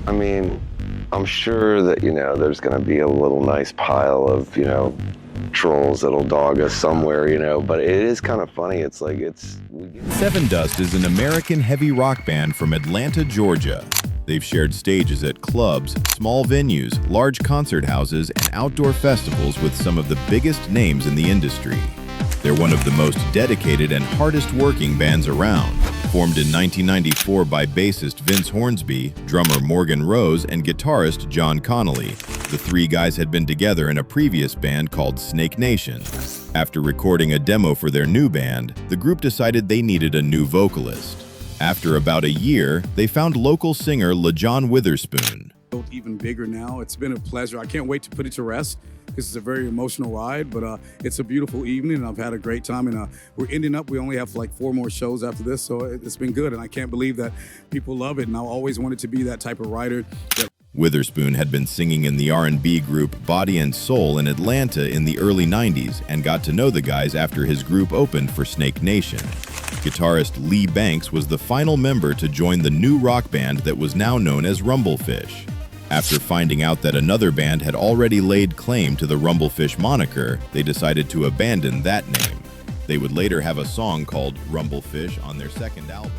I mean, I'm sure that, there's going to be a little nice pile of, trolls that'll dog us somewhere, but it is kind of funny. It's like, Sevendust is an American heavy rock band from Atlanta, Georgia. They've shared stages at clubs, small venues, large concert houses, and outdoor festivals with some of the biggest names in the industry. They're one of the most dedicated and hardest-working bands around. Formed in 1994 by bassist Vince Hornsby, drummer Morgan Rose, and guitarist John Connolly. The three guys had been together in a previous band called Snake Nation. After recording a demo for their new band, the group decided they needed a new vocalist. After about a year, they found local singer Lajon Witherspoon. Even bigger now. It's been a pleasure. I can't wait to put it to rest. This is a very emotional ride, but it's a beautiful evening, and I've had a great time. And we're ending up, we only have like 4 more shows after this, so it's been good. And I can't believe that people love it. And I always wanted to be that type of writer. Witherspoon had been singing in the R&B group Body and Soul in Atlanta in the early 90s and got to know the guys after his group opened for Snake Nation. Guitarist Lee Banks was the final member to join the new rock band that was now known as Rumblefish. After finding out that another band had already laid claim to the Rumblefish moniker, they decided to abandon that name. They would later have a song called Rumblefish on their second album.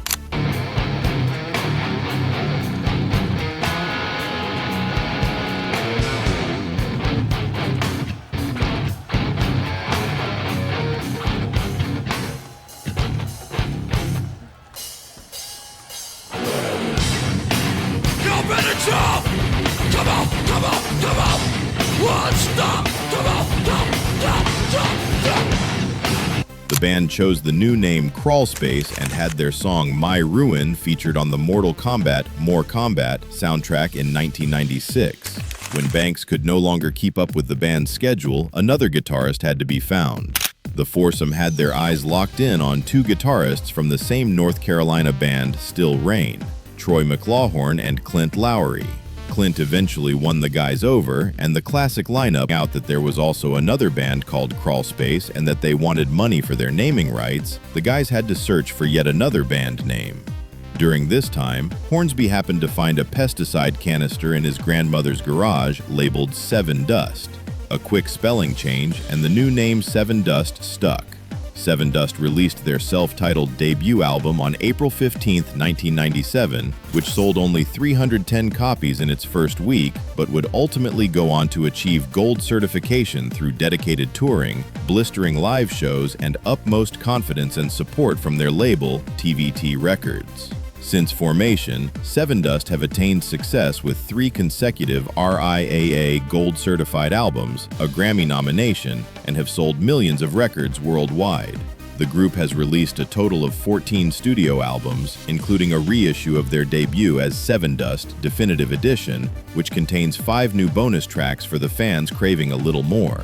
The band chose the new name Crawl Space and had their song My Ruin featured on the Mortal Kombat More Combat soundtrack in 1996. When Banks could no longer keep up with the band's schedule, another guitarist had to be found. The foursome had their eyes locked in on 2 guitarists from the same North Carolina band Still Rain, Troy McLawhorn and Clint Lowry. Clint eventually won the guys over, and the classic lineup out that there was also another band called Crawl Space and that they wanted money for their naming rights. The guys had to search for yet another band name. During this time, Hornsby happened to find a pesticide canister in his grandmother's garage labeled Sevendust. A quick spelling change, and the new name Sevendust stuck. Sevendust released their self-titled debut album on April 15, 1997, which sold only 310 copies in its first week, but would ultimately go on to achieve gold certification through dedicated touring, blistering live shows, and utmost confidence and support from their label, TVT Records. Since formation, Sevendust have attained success with 3 consecutive RIAA Gold-certified albums, a Grammy nomination, and have sold millions of records worldwide. The group has released a total of 14 studio albums, including a reissue of their debut as Sevendust Definitive Edition, which contains 5 new bonus tracks for the fans craving a little more.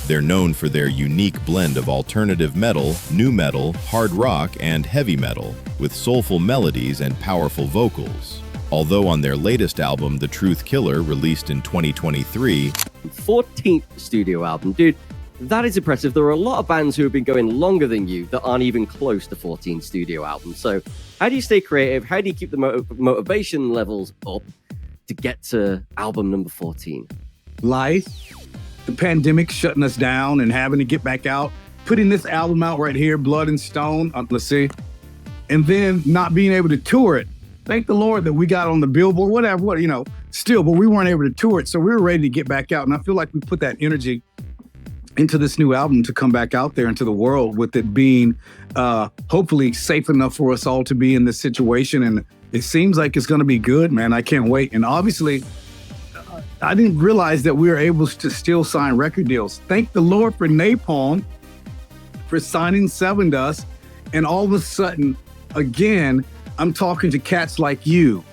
They're known for their unique blend of alternative metal, nu metal, hard rock, and heavy metal, with soulful melodies and powerful vocals. Although on their latest album, The Truth Killer, released in 2023, 14th studio album, dude, that is impressive. There are a lot of bands who have been going longer than you that aren't even close to 14 studio albums. So how do you stay creative? How do you keep the motivation levels up to get to album number 14? Life, the pandemic shutting us down and having to get back out, putting this album out right here, Blood and Stone, let's see, and then not being able to tour it. Thank the Lord that we got on the Billboard, whatever, still, but we weren't able to tour it. So we were ready to get back out. And I feel like we put that energy into this new album to come back out there into the world with it being hopefully safe enough for us all to be in this situation. And it seems like it's going to be good, man. I can't wait. And obviously, I didn't realize that we were able to still sign record deals. Thank the Lord for Napalm, for signing Sevendust. And all of a sudden, again, I'm talking to cats like you,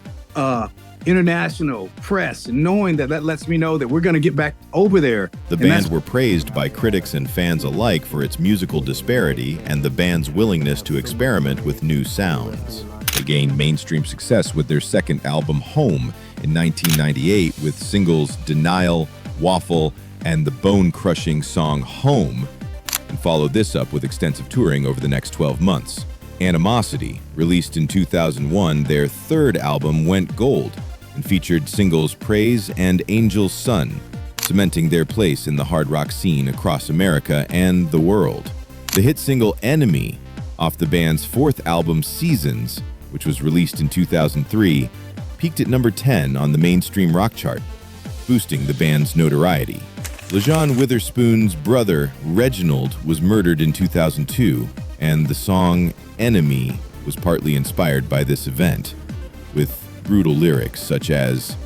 international press, and knowing that lets me know that we're going to get back over there. The band were praised by critics and fans alike for its musical disparity and the band's willingness to experiment with new sounds. They gained mainstream success with their second album, Home, in 1998 with singles Denial, Waffle, and the bone-crushing song Home, and followed this up with extensive touring over the next 12 months. Animosity, released in 2001, their third album, went gold. and featured singles Praise and Angel's Son, cementing their place in the hard rock scene across America and the world. The hit single Enemy, off the band's fourth album Seasons, which was released in 2003, peaked at number 10 on the mainstream rock chart, boosting the band's notoriety. Lajon Witherspoon's brother, Reginald, was murdered in 2002, and the song Enemy was partly inspired by this event, with brutal lyrics such as,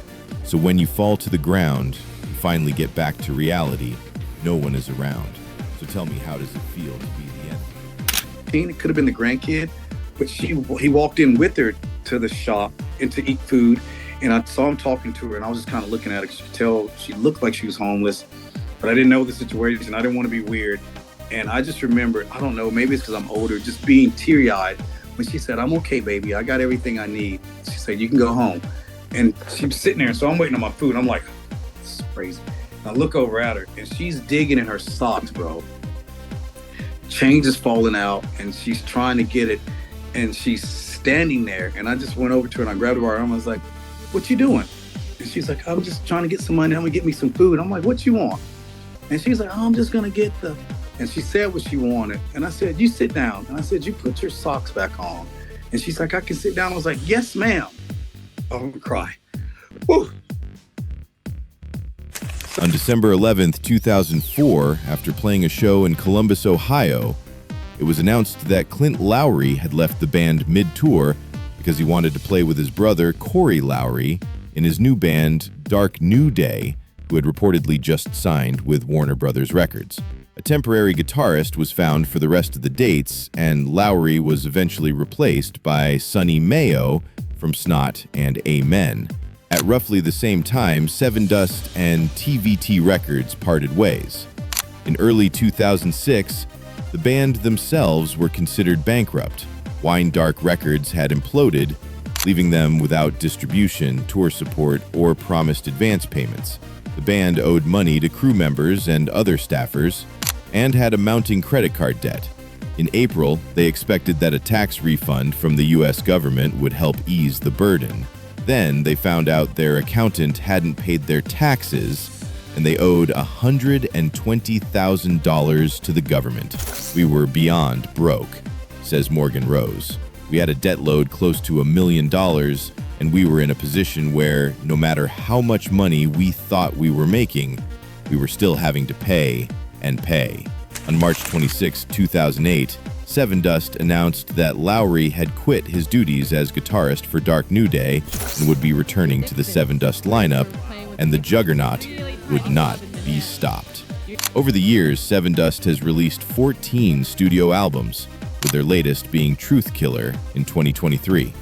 "So when you fall to the ground and finally get back to reality, no one is around. So tell me, how does it feel to be the enemy?" It could have been the grandkid, but he walked in with her to the shop and to eat food, and I saw him talking to her, and I was just kind of looking at her. You could tell she looked like she was homeless, but I didn't know the situation. I didn't want to be weird, and I just remember, I don't know, maybe it's because I'm older, just being teary-eyed when she said, "I'm okay, baby. I got everything I need." She said, "You can go home." And she was sitting there, so I'm waiting on my food. I'm like, this is crazy. And I look over at her, and she's digging in her socks, bro. Change is falling out, and she's trying to get it, and she's standing there. And I just went over to her, and I grabbed her by her arm. I was like, "What you doing?" And she's like, "I'm just trying to get some money. I'm gonna get me some food." I'm like, "What you want?" And she's like, "Oh, I'm just gonna get the..." And she said what she wanted. And I said, "You sit down." And I said, "You put your socks back on." And she's like, "I can sit down." I was like, "Yes, ma'am." I'm gonna cry. Woo. On December 11th, 2004, after playing a show in Columbus, Ohio, it was announced that Clint Lowry had left the band mid-tour because he wanted to play with his brother, Corey Lowry, in his new band, Dark New Day, who had reportedly just signed with Warner Brothers Records. A temporary guitarist was found for the rest of the dates, and Lowry was eventually replaced by Sonny Mayo from Snot and Amen. At roughly the same time, Sevendust and TVT Records parted ways. In early 2006, the band themselves were considered bankrupt. Wine Dark Records had imploded, leaving them without distribution, tour support, or promised advance payments. The band owed money to crew members and other staffers, and had a mounting credit card debt. In April, they expected that a tax refund from the US government would help ease the burden. Then they found out their accountant hadn't paid their taxes, and they owed $120,000 to the government. "We were beyond broke," says Morgan Rose. "We had a debt load close to $1 million, and we were in a position where, no matter how much money we thought we were making, we were still having to pay and pay." On March 26, 2008, Sevendust announced that Lowry had quit his duties as guitarist for Dark New Day and would be returning to the Sevendust lineup, and the juggernaut would not be stopped. Over the years, Sevendust has released 14 studio albums, with their latest being Truth Killer in 2023.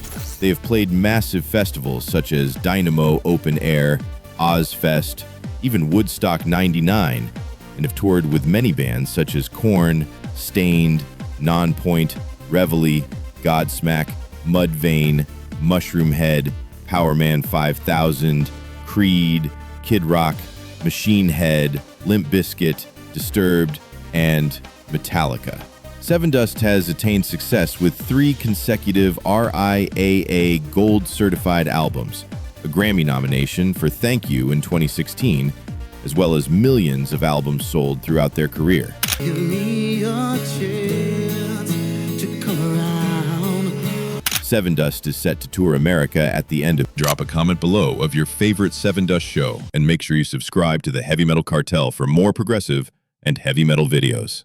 They have played massive festivals such as Dynamo Open Air, Ozfest, even Woodstock 99, and have toured with many bands such as Korn, Stained, Nonpoint, Reveille, Godsmack, Mudvayne, Mushroomhead, Powerman 5000, Creed, Kid Rock, Machine Head, Limp Bizkit, Disturbed, and Metallica. Sevendust has attained success with 3 consecutive RIAA Gold certified albums, a Grammy nomination for Thank You in 2016, as well as millions of albums sold throughout their career. Give me a chance to come around. Sevendust is set to tour America at the end of... Drop a comment below of your favorite Sevendust show, and make sure you subscribe to the Heavy Metal Cartel for more progressive and heavy metal videos.